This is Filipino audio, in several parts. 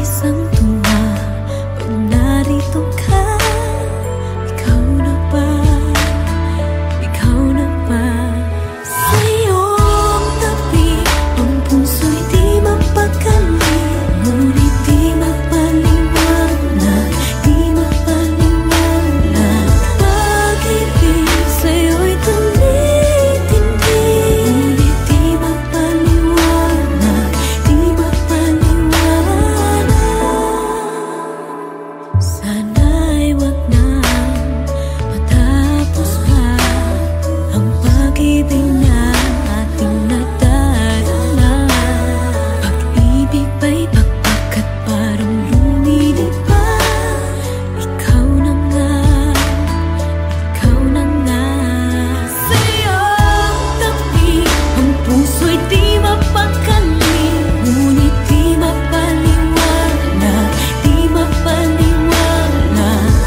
isang tuwa pag narito ka. Ikaw na ba? Ikaw na ba? Sa iyong tabi, ang puso'y di mapakali, ngunit di mapaliwanag, di mapaliwanag. Pag-ibig sa'yo'y tumitindi, ngunit di mapaliwanag, di mapaliwanag. Sana'y wag na matapos pa ang pag-ibig na ating nadadala. Pag-ibig ba'y pagpakat parang lumilipad? Ikaw na nga, ikaw na nga. Sa iyong tabi, ang puso'y di mapakali, ngunit di mapaliwanag, di mapaliwanag.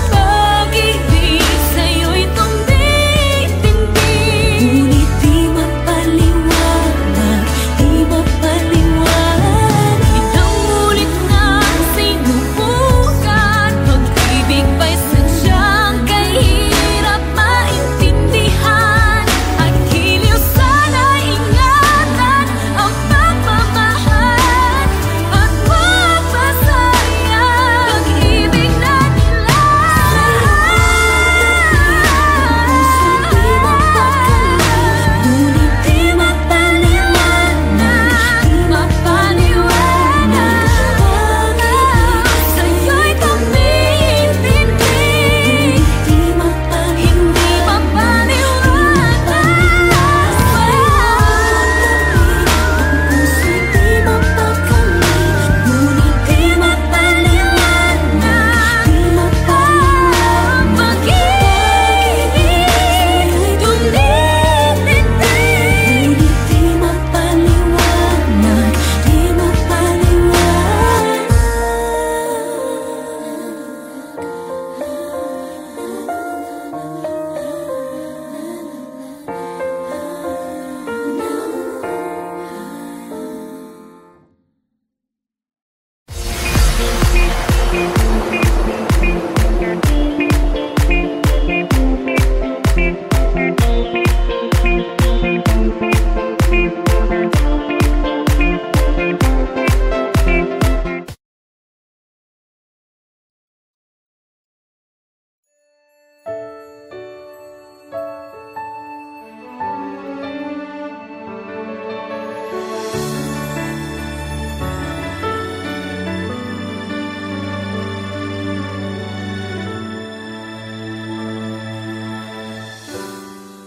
Pag-ibig sa'yo'y tumitindi, ngunit di mapaliwanag, di mapaliwanag. Ilang ulit na sinubukan, pag-ibig ba'y sadyang kahirap maintindihan? At giliw sana'y ingatan ang pagmamahal, at huwag masayang pag-ibig na nila. Ngunit di mapaliwanag, di mapaliwanag. Pag-ibig sa'yo'y tumitindi, hindi mapaliwanag. Puso'y di mapakali, ngunit di mapaliwanag, di mapaliwanag. Pag-ibig sa'yo'y tumitindi, ngunit di mapaliwanag, di mapaliwanag.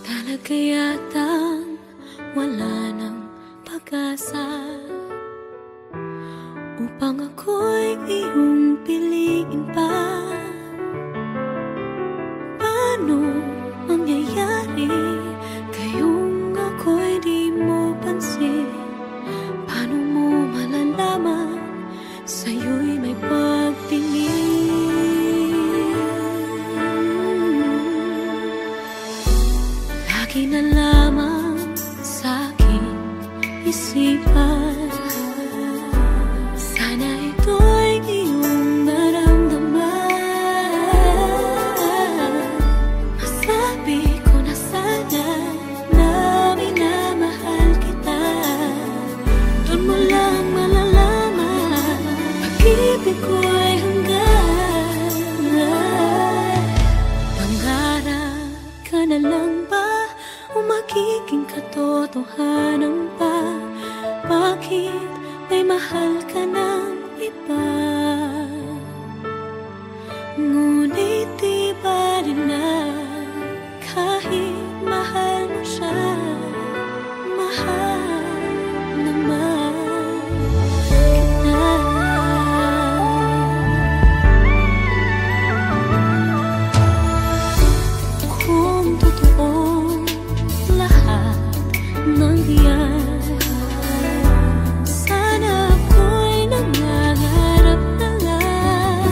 Talaga yatang wala nang pag-asa upang ako'y iyong piliin pa. Paano mangyayari kayong ako'y di mo pansin? Paano mo malalaman sa'yo'y may pagtingin? Lagi na lamang sa'king isipan, sana ito'y iyong maramdaman. Masabi ko na sana na minamahal kita, doon mo lang malalaman pag-ibig ko'y hanggan. Pangarap ka na lang ba o magiging katotohanan pa? Bakit may mahal ka ng iba? Ngunit di ba rin na kahit mahal mo siya, mahal naman kita. Kung totoong lahat ng diyan, sana ako'y nangangarap na lang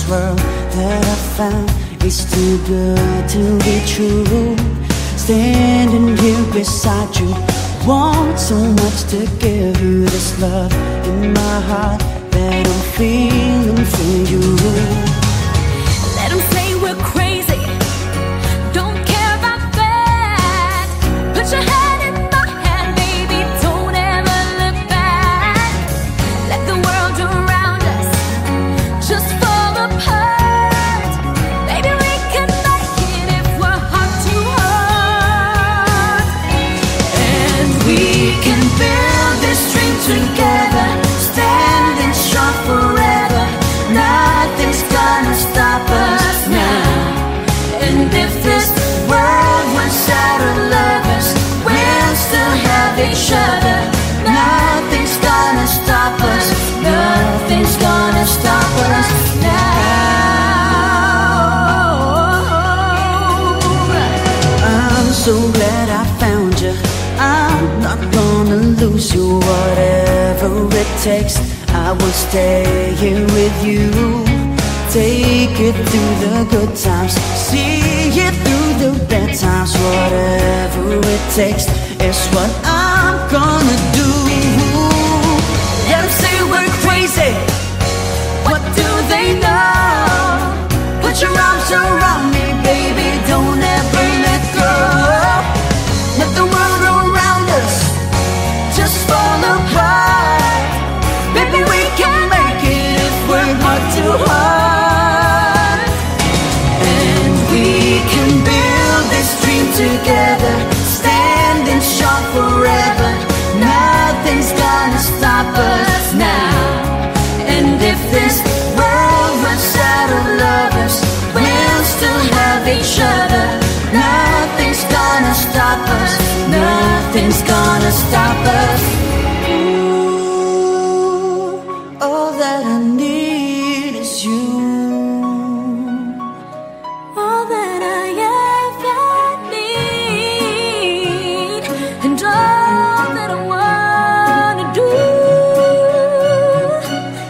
world that I found is too good to be true. Standing here beside you, want so much to give you this love in my heart that I'm feeling for you. Let them say we're crazy, don't care about that. Put your hand in my hand, baby, don't ever look back. Let the world around us just fall apart. Baby, we can make it if we're heart to heart. And we can build this dream together, standing strong forever. Nothing's gonna stop us now. And if this world runs out of lovers, we'll still have each other. Nothing's gonna stop us. Nothing's gonna stop us now. I'm so glad I found you. I'm not gonna lose you. Whatever it takes, I will stay here with you. Take it through the good times, see it through the bad times. Whatever it takes is what I'm gonna do. Let them say we're crazy, what do they know? Put your arms around me, baby, don't ever let go. Let the world around us just fall apart. Baby, we can make it if we're heart to heart. And we can build this dream together, standing strong forever. Nothing's gonna stop us now. And if this world runs out of lovers, we'll still have each other. Nothing's gonna stop us. Nothing's gonna stop us. All that I need is you. All that I ever need, and all that I wanna do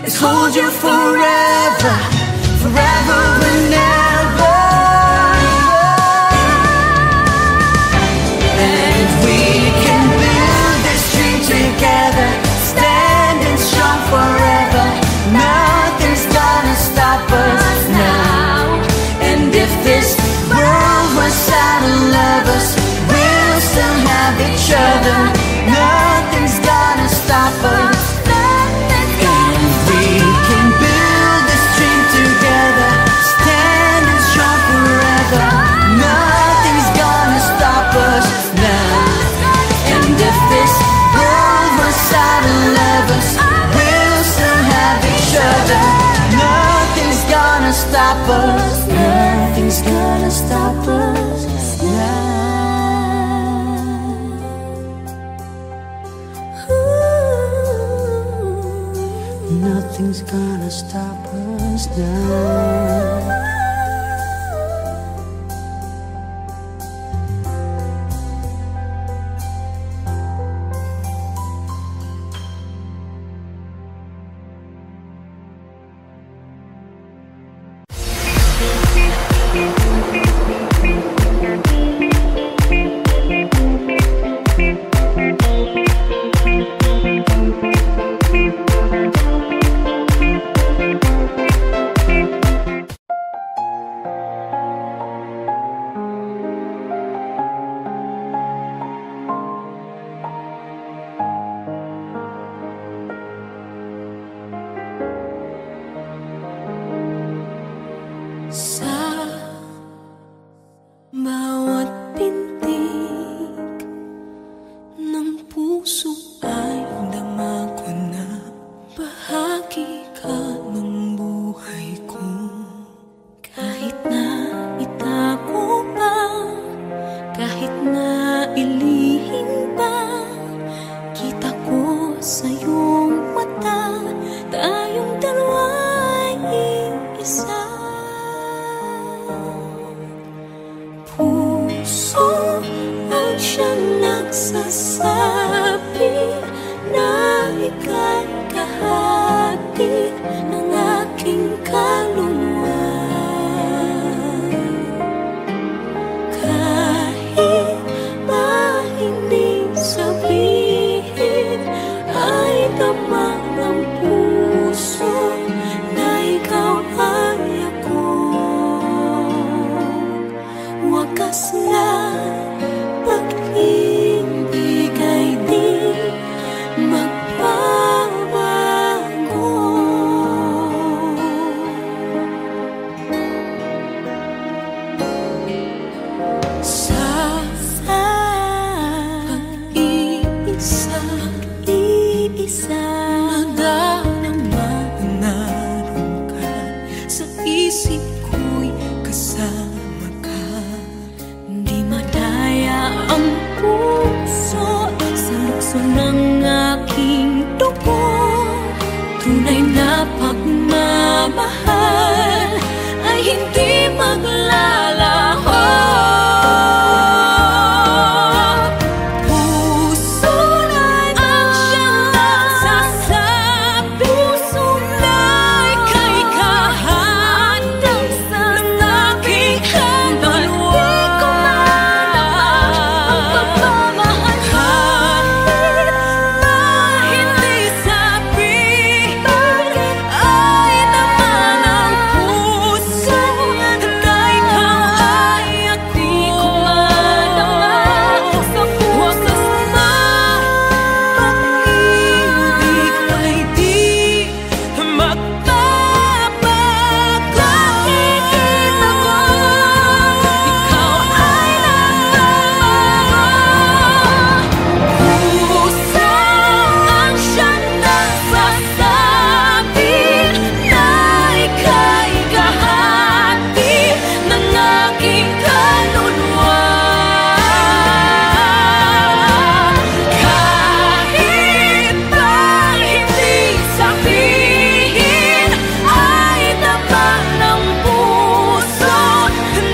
is hold you forever, forever and ever. And we can build this dream together, standing strong forever. Nothing's gonna stop us now. And if this world was out of lovers, we'll still have each other. Nothing's gonna stop us. And we can build this dream together, standing strong forever. Nothing's gonna stop us now. And if this world was out of lovers, we'll still have each other. Nothing's gonna stop us. Nothing's gonna stop us now. Ooh. Nothing's gonna stop us now. Sa bawat pintig ng puso ay dama ko na bahagi ka ng buhay ko. Kahit na itago pa, kahit na ilihim pa, kita ko sa iyong mata, tayong dalawa'y isa. isip ko'y kasama ka. Di madaya ang puso sa lukso ng aking dugo. Tunay na pagmamahal ay hindi maglalaho. Puso na ang siyang nagsasabi, puso na ika'y kahandang sa aking kaluluwa. Di ko man ang pagmamahal na hindi sabihin ay naman ang puso na ikaw ay ako. Di ko madama sa wakas na pag-ibig ay di magbabago. Nakikita ko ikaw ay nagbabago. Puso ang siyang nagsasabi na ika'y kahati ng aking kaluluwa. Kahit pa hindi sabihin ay naman ng puso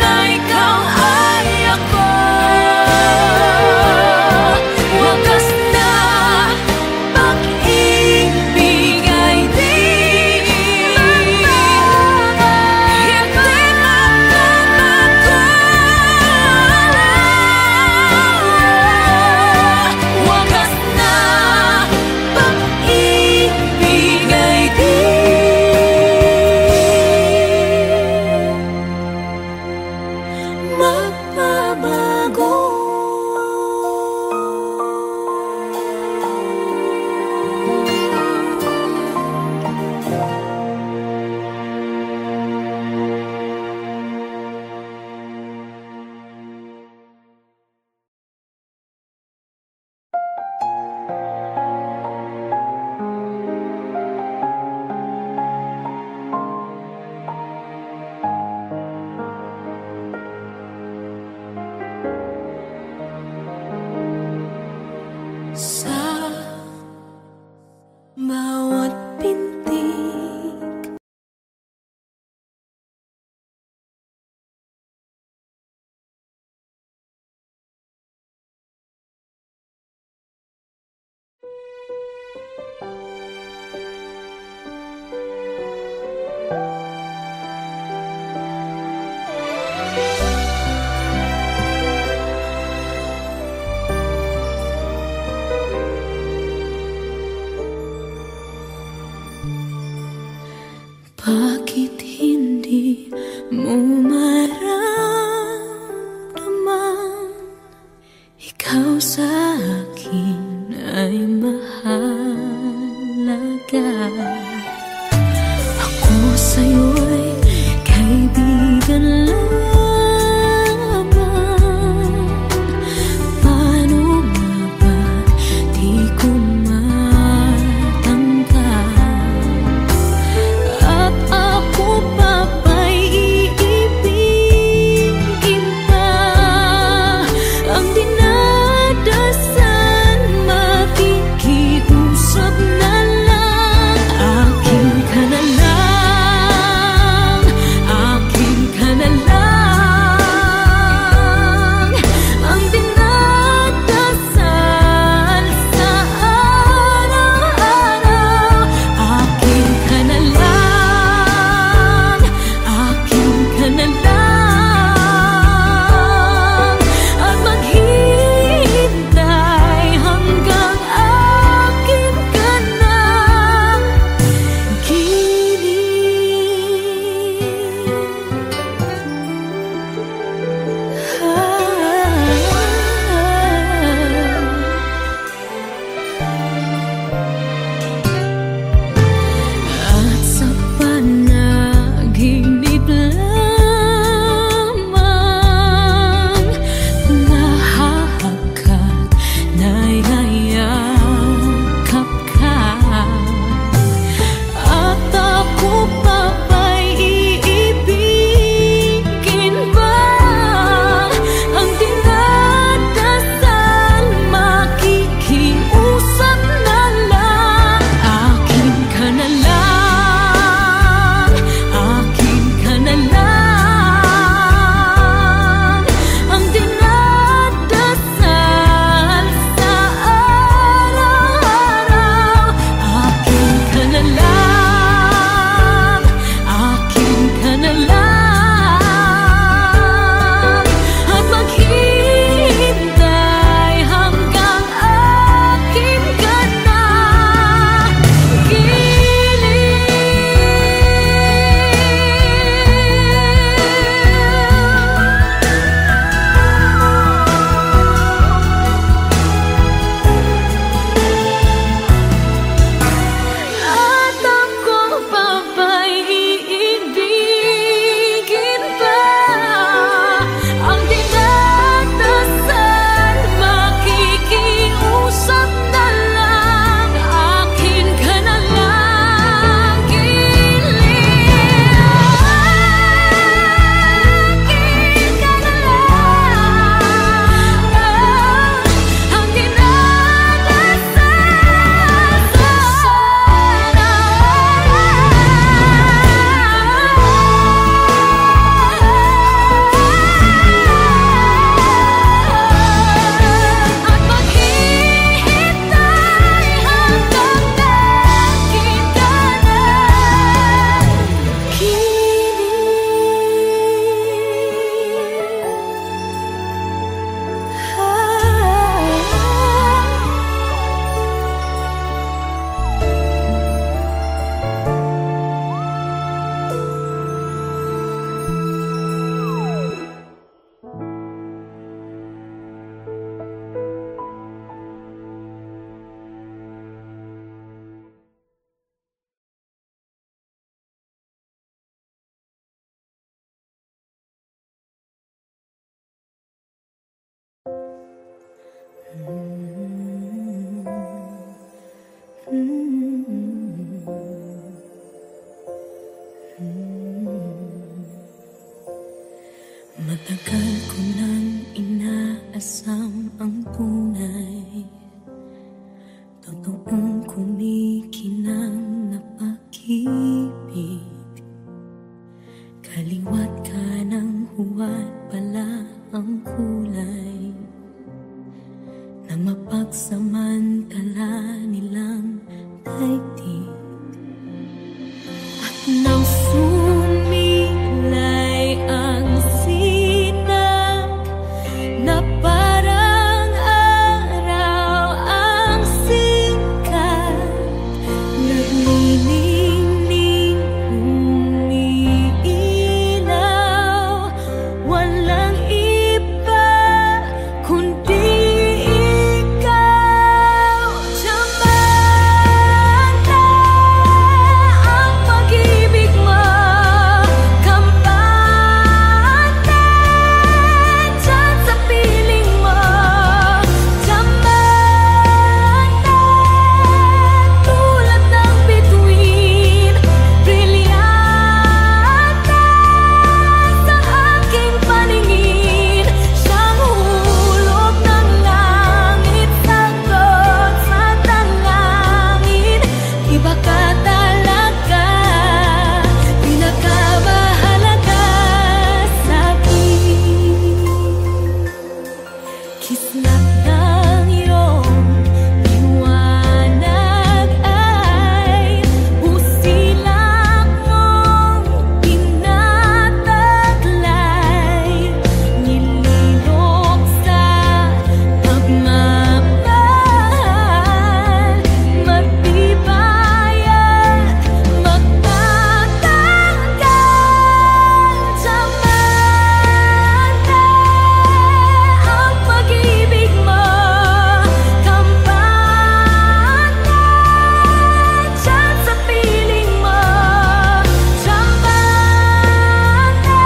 na ikaw ay ako. Wakas na pag-ibig ay di magbabago. Wakas na pag-ibig ay di magbabago. Sa bawat pintig bakit hindi mo maramdaman ikaw sa akin ay mahalaga? Ako sa'yo'y kaibigan lamang. Paano nga ba di ko matanggap? At ako pa ba'y iibigin Matagal ko nang inaasam ang tunay, totoong kumikinang na pag-ibig. Kaliwat ka ng huwad pala ang kulay na mapagsamantala nilang daigdig. At nang sumilay ang sinag na parang araw ang sikat, naglilingning umiilaw, walang iba kundi ikaw. Tsamante ang pag-ibig mo, kampante dyan sa piling mo. Tsamante tulad ng bituin, brilyante sa aking paningin. Siyang hulog ng langit, sagot sa dalangin. Iba ka talaga, pinakamahalaga sa'kin. Kislap ng iyong liwanag ay usilak mong tinataglay, nililok sa pagmamahal, matibay at magtatanggal. Tsamante ang pag-ibig mo, kampante dyan sa piling mo. Tsamante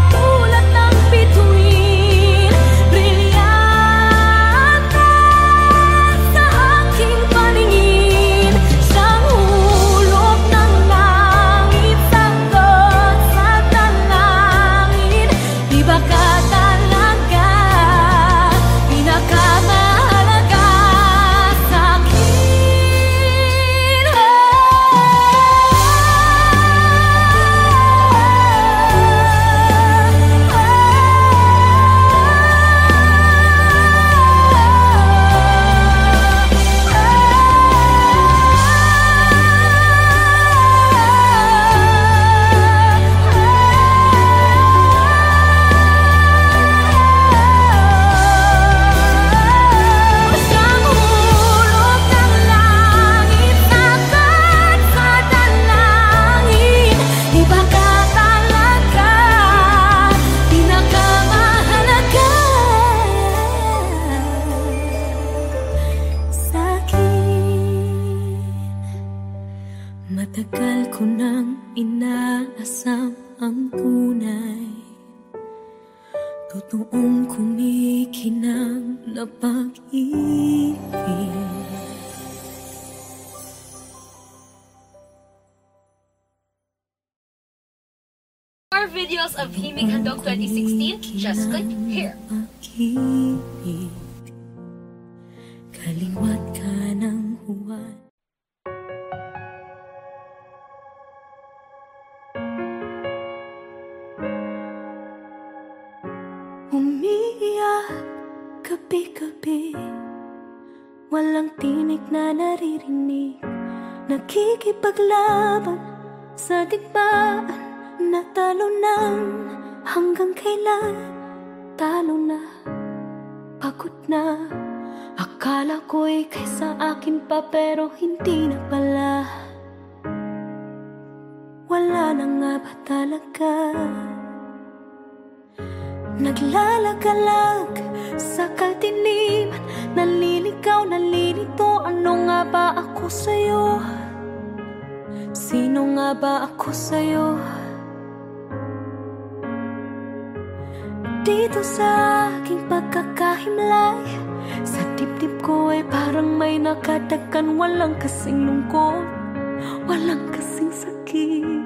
tulad ng bituin, brilyante sa aking paningin. Siyang hulog ng langit, sagot sa dalangin. Iba ka talaga, pinakamahalaga sa'kin. Siyang hulog ng langit, sagot sa dalangin. Iba ka talaga, pinakamahalaga sa'kin. Matagal ko nang inaasam ang tunay, totoong kumikinang na pag-ibig. More videos of Himig Handog 2016, just click here. Pag-ibig, kaliwat ka ng huwad. Umiiyak gabi-gabi, walang tinig na naririnig, nakikipaglaban sa digmaan. Natalo na, hanggang kailan? Talo na, pagod na. Akala ko'y kaysa akin pa, pero hindi na pala. Wala na nga ba talaga? Naglalagalag sa kadiliman, naliligaw, nalilito. Ano nga ba ako sa'yo? Sino nga ba ako sa'yo? Dito sa aking pagkakahimlay, sa dibdib ko ay parang may nakadakan. Walang kasing lungkot, walang kasing sakit.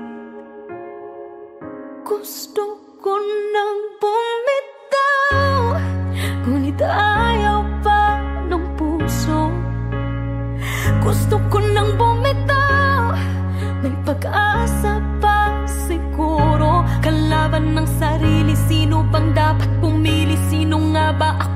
Gusto ko nang bumitaw, ngunit ayaw pa ng puso. Gusto ko nang bumitaw, may pag-asa pa siguro. Kalaban ng sarili, sino bang dapat pumili? Sino nga ba ako?